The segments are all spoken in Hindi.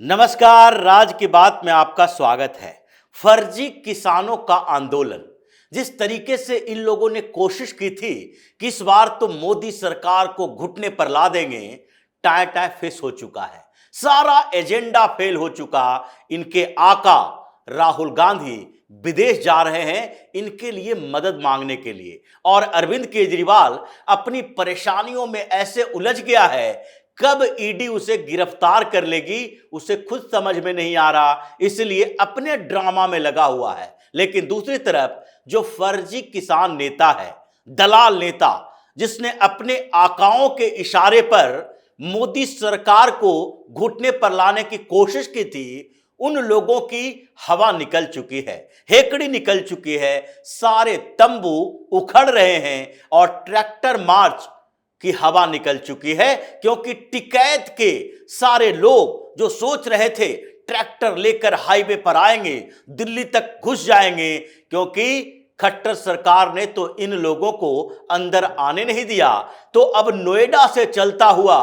नमस्कार, राज की बात में आपका स्वागत है। फर्जी किसानों का आंदोलन, जिस तरीके से इन लोगों ने कोशिश की थी कि इस बार तो मोदी सरकार को घुटने पर ला देंगे, टाय टाय फेस हो चुका है। सारा एजेंडा फेल हो चुका। इनके आका राहुल गांधी विदेश जा रहे हैं इनके लिए मदद मांगने के लिए, और अरविंद केजरीवाल अपनी परेशानियों में ऐसे उलझ गया है, कब ईडी उसे गिरफ्तार कर लेगी उसे खुद समझ में नहीं आ रहा, इसलिए अपने ड्रामा में लगा हुआ है। लेकिन दूसरी तरफ जो फर्जी किसान नेता है, दलाल नेता, जिसने अपने आकाओं के इशारे पर मोदी सरकार को घुटने पर लाने की कोशिश की थी, उन लोगों की हवा निकल चुकी है, हेकड़ी निकल चुकी है। सारे तंबू उखड़ रहे हैं और ट्रैक्टर मार्च की हवा निकल चुकी है, क्योंकि टिकैत के सारे लोग जो सोच रहे थे ट्रैक्टर लेकर हाईवे पर आएंगे, दिल्ली तक घुस जाएंगे, क्योंकि खट्टर सरकार ने तो इन लोगों को अंदर आने नहीं दिया, तो अब नोएडा से चलता हुआ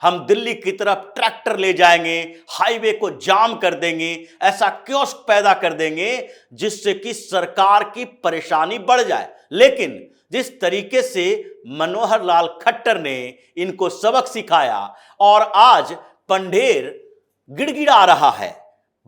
हम दिल्ली की तरफ ट्रैक्टर ले जाएंगे, हाईवे को जाम कर देंगे, ऐसा कियोस्क पैदा कर देंगे जिससे कि सरकार की परेशानी बढ़ जाए। लेकिन जिस तरीके से मनोहर लाल खट्टर ने इनको सबक सिखाया और आज पंढेर गिड़गिड़ा रहा है,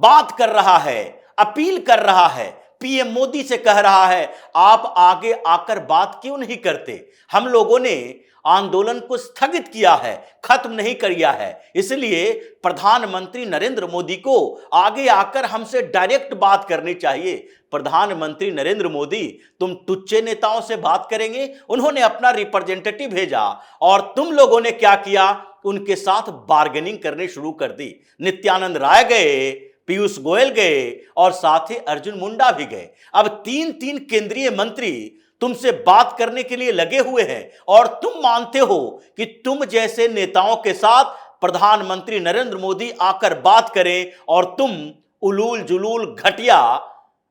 बात कर रहा है, अपील कर रहा है, पीएम मोदी से कह रहा है आप आगे आकर बात क्यों नहीं करते। हम लोगों ने आंदोलन को स्थगित किया है, खत्म नहीं किया है, इसलिए प्रधानमंत्री नरेंद्र मोदी को आगे आकर हमसे डायरेक्ट बात करनी चाहिए। प्रधानमंत्री नरेंद्र मोदी, तुम टुच्चे नेताओं से बात करेंगे? उन्होंने अपना रिप्रेजेंटेटिव भेजा और तुम लोगों ने क्या किया, उनके साथ बार्गेनिंग करने शुरू कर दी। नित्यानंद राय गए, पीयूष गोयल गए और साथ ही अर्जुन मुंडा भी गए। अब तीन तीन केंद्रीय मंत्री तुमसे बात करने के लिए लगे हुए हैं और तुम मानते हो कि तुम जैसे नेताओं के साथ प्रधानमंत्री नरेंद्र मोदी आकर बात करें और तुम उलूल जुलूल घटिया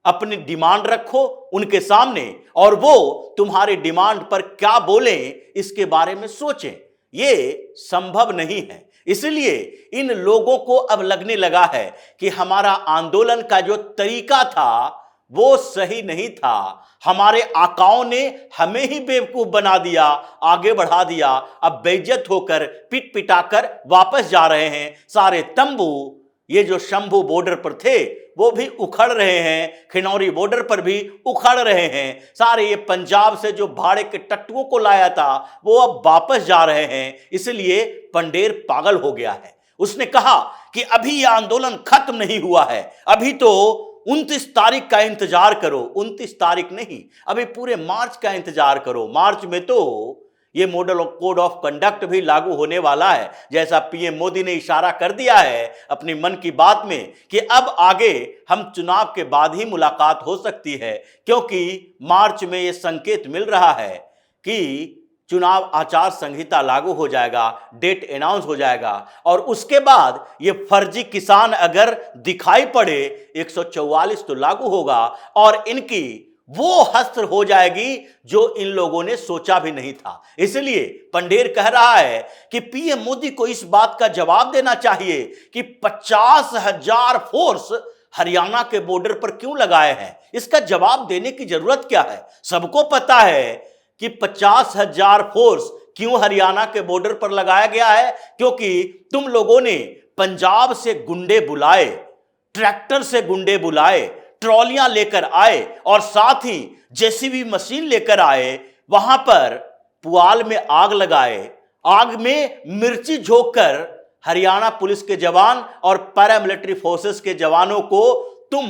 अपनी डिमांड रखो उनके सामने और वो तुम्हारे डिमांड पर क्या बोलें इसके बारे में सोचें। ये संभव नहीं है। इसलिए इन लोगों को अब लगने लगा है कि हमारा आंदोलन का जो तरीका था वो सही नहीं था, हमारे आकाओं ने हमें ही बेवकूफ बना दिया, आगे बढ़ा दिया। अब बेइज्जत होकर पिट पिटाकर वापस जा रहे हैं। सारे तंबू ये जो शंभू बॉर्डर पर थे वो भी उखड़ रहे हैं, खिनौरी बॉर्डर पर भी उखड़ रहे हैं। सारे ये पंजाब से जो भाड़े के टट्टुओं को लाया था वो अब वापस जा रहे हैं। इसलिए पंढेर पागल हो गया है। उसने कहा कि अभी यह आंदोलन खत्म नहीं हुआ है, अभी तो 29 तारीख का इंतजार करो। 29 तारीख नहीं, अभी पूरे मार्च का इंतजार करो। मार्च में तो ये मॉडल कोड ऑफ कंडक्ट भी लागू होने वाला है, जैसा पीएम मोदी ने इशारा कर दिया है अपनी मन की बात में कि अब आगे हम चुनाव के बाद ही मुलाकात हो सकती है, क्योंकि मार्च में ये संकेत मिल रहा है कि चुनाव आचार संहिता लागू हो जाएगा, डेट अनाउंस हो जाएगा और उसके बाद ये फर्जी किसान अगर दिखाई पड़े 144 तो लागू होगा और इनकी वो हस्त्र हो जाएगी जो इन लोगों ने सोचा भी नहीं था। इसलिए पंढेर कह रहा है कि पीएम मोदी को इस बात का जवाब देना चाहिए कि 50,000 फोर्स हरियाणा के बॉर्डर पर क्यों लगाए हैं। इसका जवाब देने की जरूरत क्या है। सबको पता है कि 50,000 फोर्स क्यों हरियाणा के बॉर्डर पर लगाया गया है, क्योंकि तुम लोगों ने पंजाब से गुंडे बुलाए, ट्रैक्टर से गुंडे बुलाए, ट्रॉलियां लेकर आए और साथ ही जेसीबी मशीन लेकर आए, वहां पर पुआल में आग लगाए, आग में मिर्ची झोंककर हरियाणा पुलिस के जवान और पैरामिलिट्री फोर्सेस के जवानों को तुम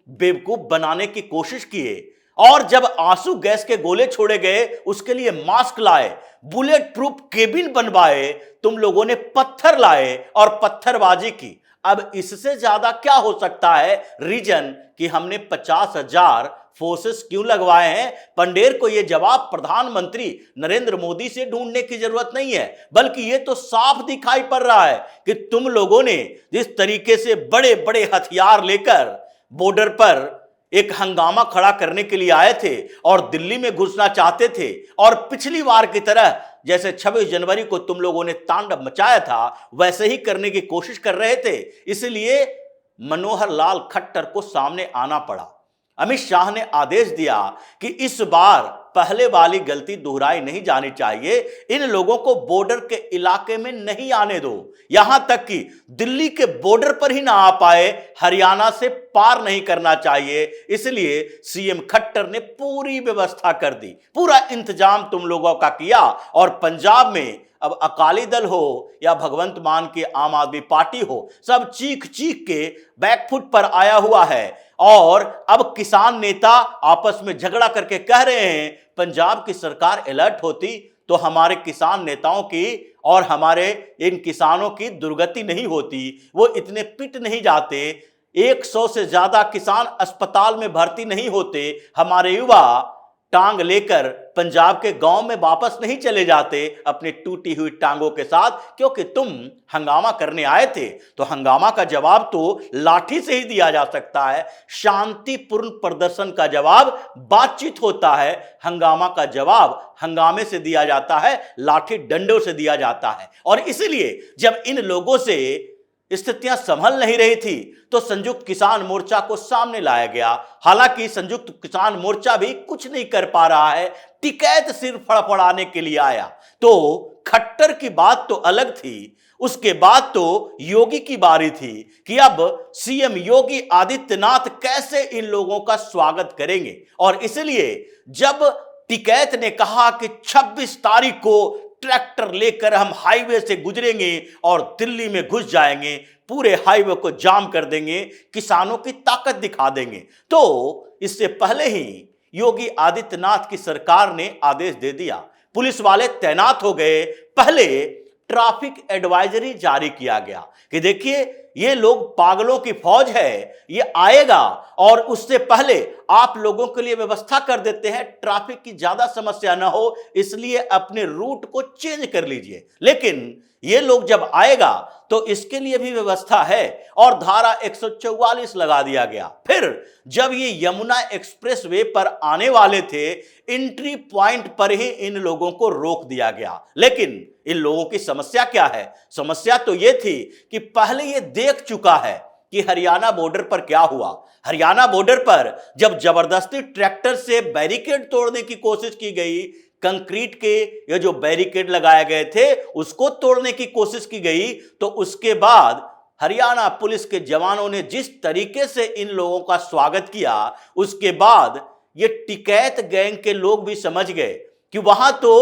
बेवकूफ बनाने की कोशिश किए। और जब आंसू गैस के गोले छोड़े गए उसके लिए मास्क लाए, बुलेट प्रूफ केबिन बनवाए, तुम लोगों ने पत्थर लाए और पत्थरबाजी की। अब इससे ज्यादा क्या हो सकता है रीजन कि हमने 50,000 फोर्सेस क्यों लगवाए हैं। पंढेर को यह जवाब प्रधानमंत्री नरेंद्र मोदी से ढूंढने की जरूरत नहीं है, बल्कि यह तो साफ दिखाई पड़ रहा है कि तुम लोगों ने जिस तरीके से बड़े बड़े हथियार लेकर बॉर्डर पर एक हंगामा खड़ा करने के लिए आए थे और दिल्ली में घुसना चाहते थे और पिछली बार की तरह जैसे 26 जनवरी को तुम लोगों ने तांडव मचाया था वैसे ही करने की कोशिश कर रहे थे, इसलिए मनोहर लाल खट्टर को सामने आना पड़ा। अमित शाह ने आदेश दिया कि इस बार पहले वाली गलती दोहराई नहीं जानी चाहिए, इन लोगों को बॉर्डर के इलाके में नहीं आने दो, यहां तक कि दिल्ली के बॉर्डर पर ही ना आ पाए, हरियाणा से पार नहीं करना चाहिए। इसलिए सीएम खट्टर ने पूरी व्यवस्था कर दी, पूरा इंतजाम तुम लोगों का किया और पंजाब में अब अकाली दल हो या भगवंत मान की आम आदमी पार्टी हो, सब चीख चीख के बैकफुट पर आया हुआ है। और अब किसान नेता आपस में झगड़ा करके कह रहे हैं पंजाब की सरकार अलर्ट होती तो हमारे किसान नेताओं की और हमारे इन किसानों की दुर्गति नहीं होती, वो इतने पिट नहीं जाते, 100 से ज्यादा किसान अस्पताल में भर्ती नहीं होते, हमारे युवा टांग लेकर पंजाब के गांव में वापस नहीं चले जाते अपनी टूटी हुई टांगों के साथ, क्योंकि तुम हंगामा करने आए थे। तो हंगामा का जवाब तो लाठी से ही दिया जा सकता है, शांतिपूर्ण प्रदर्शन का जवाब बातचीत होता है, हंगामा का जवाब हंगामे से दिया जाता है, लाठी डंडों से दिया जाता है। और इसलिए जब इन लोगों से स्थितियां संभल नहीं रही थी तो संयुक्त किसान मोर्चा को सामने लाया गया। हालांकि संयुक्त किसान मोर्चा भी कुछ नहीं कर पा रहा है, टिकैत सिर्फ फड़फड़ाने के लिए आया। तो खट्टर की बात तो अलग थी, उसके बाद तो योगी की बारी थी कि अब सीएम योगी आदित्यनाथ कैसे इन लोगों का स्वागत करेंगे। और इसलिए जब टिकैत ने कहा कि 26 तारीख को ट्रैक्टर लेकर हम हाईवे से गुजरेंगे और दिल्ली में घुस जाएंगे, पूरे हाईवे को जाम कर देंगे, किसानों की ताकत दिखा देंगे, तो इससे पहले ही योगी आदित्यनाथ की सरकार ने आदेश दे दिया, पुलिस वाले तैनात हो गए, पहले ट्रैफिक एडवाइजरी जारी किया गया कि देखिए ये लोग पागलों की फौज है, ये आएगा और उससे पहले आप लोगों के लिए व्यवस्था कर देते हैं, ट्रैफिक की ज्यादा समस्या ना हो इसलिए अपने रूट को चेंज कर लीजिए। लेकिन ये लोग जब आएगा तो इसके लिए भी व्यवस्था है और धारा 144 लगा दिया गया। फिर जब ये यमुना एक्सप्रेस वे पर आने वाले थे, एंट्री पॉइंट पर ही इन लोगों को रोक दिया गया। लेकिन इन लोगों की समस्या क्या है? समस्या तो ये थी कि पहले ये देख चुका है कि हरियाणा बॉर्डर पर क्या हुआ। हरियाणा बॉर्डर पर जब जबरदस्ती ट्रैक्टर से बैरिकेड तोड़ने की कोशिश की गई, कंक्रीट के ये जो बैरिकेड लगाए गए थे उसको तोड़ने की कोशिश की गई, तो उसके बाद हरियाणा पुलिस के जवानों ने जिस तरीके से इन लोगों का स्वागत किया, उसके बाद ये टिकैत गैंग के लोग भी समझ गए कि वहां तो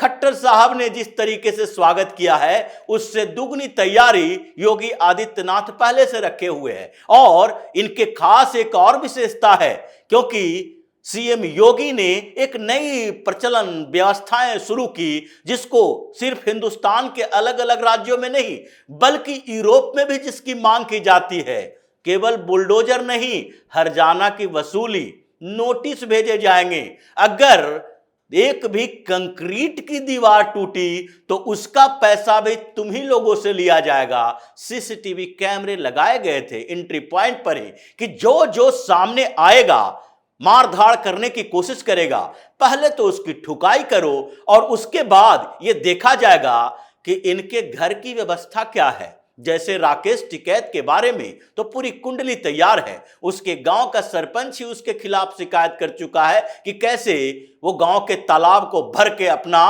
खट्टर साहब ने जिस तरीके से स्वागत किया है उससे दुगनी तैयारी योगी आदित्यनाथ पहले से रखे हुए हैं। और इनके खास एक और विशेषता है, क्योंकि सीएम योगी ने एक नई प्रचलन व्यवस्थाएं शुरू की जिसको सिर्फ हिंदुस्तान के अलग अलग राज्यों में नहीं बल्कि यूरोप में भी जिसकी मांग की जाती है। केवल बुलडोजर नहीं, हर्जाना की वसूली, नोटिस भेजे जाएंगे, अगर एक भी कंक्रीट की दीवार टूटी तो उसका पैसा भी तुम ही लोगों से लिया जाएगा। सीसीटीवी कैमरे लगाए गए थे एंट्री पॉइंट पर ही कि जो जो सामने आएगा मार धाड़ करने की कोशिश करेगा, पहले तो उसकी ठुकाई करो और उसके बाद यह देखा जाएगा कि इनके घर की व्यवस्था क्या है। जैसे राकेश टिकैत के बारे में तो पूरी कुंडली तैयार है, उसके गांव का सरपंच ही उसके खिलाफ शिकायत कर चुका है कि कैसे वो गांव के तालाब को भर के अपना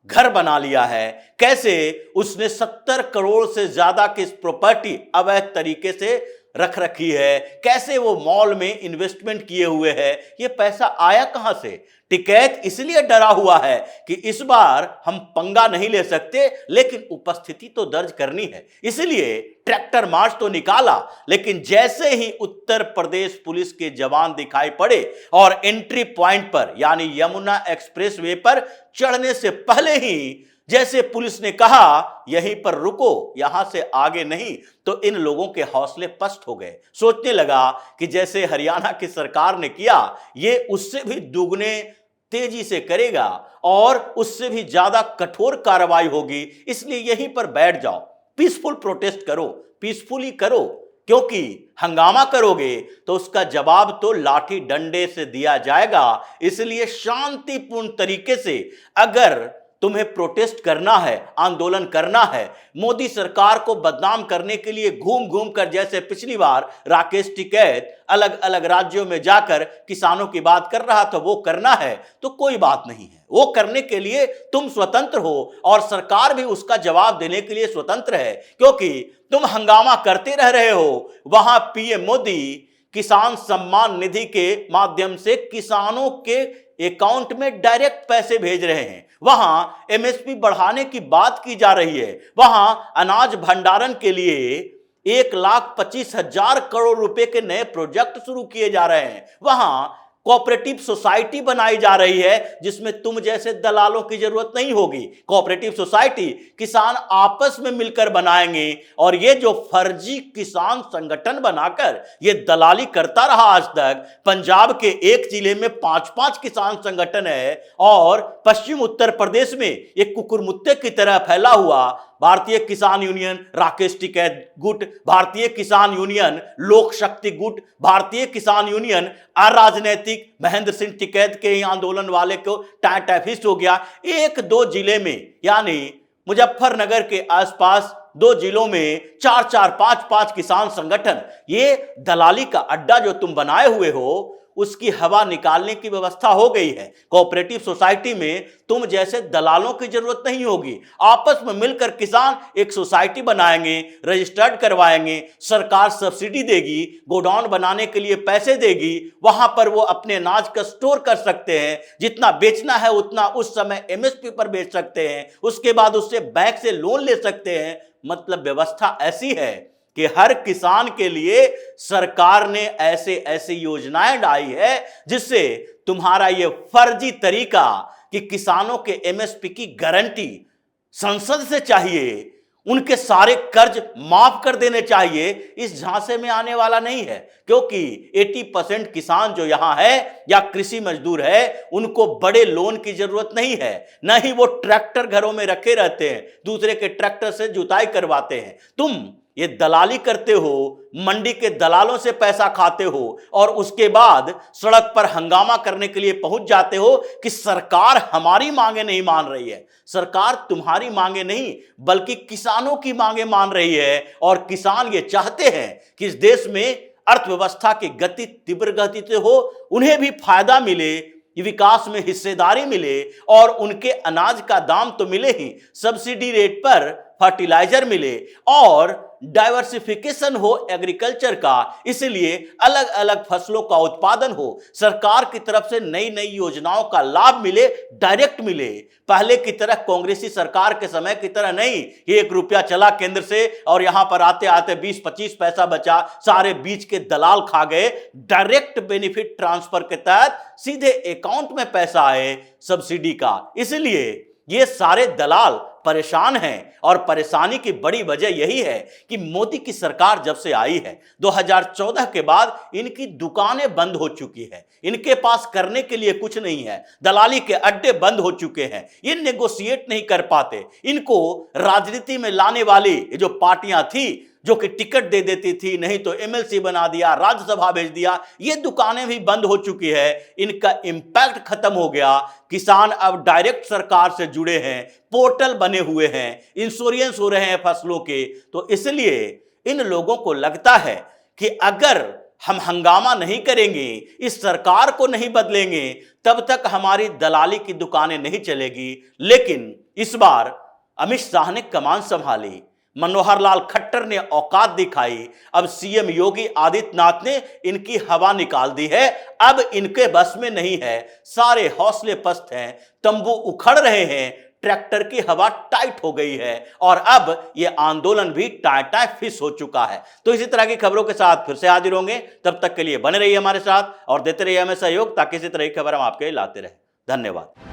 घर बना लिया है, कैसे उसने 70 करोड़ से ज्यादा की प्रॉपर्टी अवैध तरीके से रख रखी है, कैसे वो मॉल में इन्वेस्टमेंट किए हुए हैं, ये पैसा आया कहां से। टिकैत इसलिए डरा हुआ है कि इस बार हम पंगा नहीं ले सकते, लेकिन उपस्थिति तो दर्ज करनी है, इसलिए ट्रैक्टर मार्च तो निकाला। लेकिन जैसे ही उत्तर प्रदेश पुलिस के जवान दिखाई पड़े और एंट्री पॉइंट पर यानी यमुना एक्सप्रेस वे पर चढ़ने से पहले ही जैसे पुलिस ने कहा यहीं पर रुको, यहां से आगे नहीं, तो इन लोगों के हौसले पस्त हो गए। सोचने लगा कि जैसे हरियाणा की सरकार ने किया ये उससे भी दुगने तेजी से करेगा और उससे भी ज्यादा कठोर कार्रवाई होगी, इसलिए यहीं पर बैठ जाओ, पीसफुल प्रोटेस्ट करो, पीसफुली करो, क्योंकि हंगामा करोगे तो उसका जवाब तो लाठी डंडे से दिया जाएगा। इसलिए शांतिपूर्ण तरीके से अगर तुम्हें प्रोटेस्ट करना है, आंदोलन करना है, मोदी सरकार को बदनाम करने के लिए घूम घूम कर, जैसे पिछली बार राकेश टिकैत अलग अलग राज्यों में जाकर किसानों की बात कर रहा था, वो करना है तो कोई बात नहीं है। वो करने के लिए तुम स्वतंत्र हो और सरकार भी उसका जवाब देने के लिए स्वतंत्र है, क्योंकि तुम हंगामा करते रह रहे हो। वहां पीएम मोदी किसान सम्मान निधि के माध्यम से किसानों के अकाउंट में डायरेक्ट पैसे भेज रहे हैं, वहां एमएसपी बढ़ाने की बात की जा रही है, वहां अनाज भंडारण के लिए 1,25,000 करोड़ रुपए के नए प्रोजेक्ट शुरू किए जा रहे हैं, वहां कोऑपरेटिव सोसाइटी बनाई जा रही है जिसमें तुम जैसे दलालों की जरूरत नहीं होगी। कोऑपरेटिव सोसाइटी किसान आपस में मिलकर बनाएंगे और ये जो फर्जी किसान संगठन बनाकर ये दलाली करता रहा आज तक, पंजाब के एक जिले में 5-5 किसान संगठन है और पश्चिम उत्तर प्रदेश में एक कुकुरमुत्ते की तरह फैला हुआ भारतीय किसान यूनियन राकेश टिकैत गुट, भारतीय किसान यूनियन लोक शक्ति गुट, भारतीय किसान यूनियन अराजनैतिक महेंद्र सिंह टिकैत के आंदोलन वाले को टाइफिस्ट हो गया। 1-2 जिले में, यानी मुजफ्फरनगर के आसपास 2 जिलों में 4-4, 5-5 किसान संगठन, ये दलाली का अड्डा जो तुम बनाए हुए हो उसकी हवा निकालने की व्यवस्था हो गई है। कोऑपरेटिव सोसाइटी में तुम जैसे दलालों की जरूरत नहीं होगी, आपस में मिलकर किसान एक सोसाइटी बनाएंगे, रजिस्टर्ड करवाएंगे, सरकार सब्सिडी देगी, गोडाउन बनाने के लिए पैसे देगी, वहां पर वो अपने अनाज का स्टोर कर सकते हैं, जितना बेचना है उतना उस समय एमएसपी पर बेच सकते हैं, उसके बाद उससे बैंक से लोन ले सकते हैं। मतलब व्यवस्था ऐसी है कि हर किसान के लिए सरकार ने ऐसे ऐसी योजनाएं डाली है जिससे तुम्हारा ये फर्जी तरीका कि किसानों के एमएसपी की गारंटी संसद से चाहिए, उनके सारे कर्ज माफ कर देने चाहिए, इस झांसे में आने वाला नहीं है, क्योंकि 80% किसान जो यहां है या कृषि मजदूर है उनको बड़े लोन की जरूरत नहीं है, न ही वो ट्रैक्टर घरों में रखे रहते हैं, दूसरे के ट्रैक्टर से जुताई करवाते हैं। तुम ये दलाली करते हो, मंडी के दलालों से पैसा खाते हो और उसके बाद सड़क पर हंगामा करने के लिए पहुंच जाते हो कि सरकार हमारी मांगे नहीं मान रही है। सरकार तुम्हारी मांगे नहीं बल्कि किसानों की मांगे मान रही है और किसान ये चाहते हैं कि इस देश में अर्थव्यवस्था की गति तीव्र गति से हो, उन्हें भी फायदा मिले, विकास में हिस्सेदारी मिले और उनके अनाज का दाम तो मिले ही, सब्सिडी रेट पर फर्टिलाइजर मिले और डाइवर्सिफिकेशन हो एग्रीकल्चर का, इसलिए अलग अलग फसलों का उत्पादन हो, सरकार की तरफ से नई नई योजनाओं का लाभ मिले, डायरेक्ट मिले। पहले की तरह कांग्रेसी सरकार के समय की तरह नहीं, 1 रुपया चला केंद्र से और यहां पर आते आते 20-25 पैसा बचा, सारे बीच के दलाल खा गए। डायरेक्ट बेनिफिट ट्रांसफर के तहत सीधे अकाउंट में पैसा आए सब्सिडी का, इसलिए ये सारे दलाल परेशान हैं और परेशानी की बड़ी वजह यही है कि मोदी की सरकार जब से आई है 2014 के बाद इनकी दुकानें बंद हो चुकी है, इनके पास करने के लिए कुछ नहीं है, दलाली के अड्डे बंद हो चुके हैं, ये नेगोशिएट नहीं कर पाते। इनको राजनीति में लाने वाली ये जो पार्टियां थी जो कि टिकट दे देती थी, नहीं तो एमएलसी बना दिया, राज्यसभा भेज दिया, ये दुकानें भी बंद हो चुकी है, इनका इंपैक्ट खत्म हो गया। किसान अब डायरेक्ट सरकार से जुड़े हैं, पोर्टल बने हुए हैं, इंश्योरेंस हो रहे हैं फसलों के। तो इसलिए इन लोगों को लगता है कि अगर हम हंगामा नहीं करेंगे, इस सरकार को नहीं बदलेंगे, तब तक हमारी दलाली की दुकानें नहीं चलेगी। लेकिन इस बार अमित शाह ने कमान संभाली, मनोहर लाल खट्टर ने औकात दिखाई, अब सीएम योगी आदित्यनाथ ने इनकी हवा निकाल दी है। अब इनके बस में नहीं है, सारे हौसले पस्त हैं, तंबू उखड़ रहे हैं, ट्रैक्टर की हवा टाइट हो गई है और अब यह आंदोलन भी टाटा फिस हो चुका है। तो इसी तरह की खबरों के साथ फिर से हाजिर होंगे, तब तक के लिए बने रहिए हमारे साथ और देते रहिए हमें सहयोग, ताकि इसी तरह की खबर हम आपके लिए लाते रहे। धन्यवाद।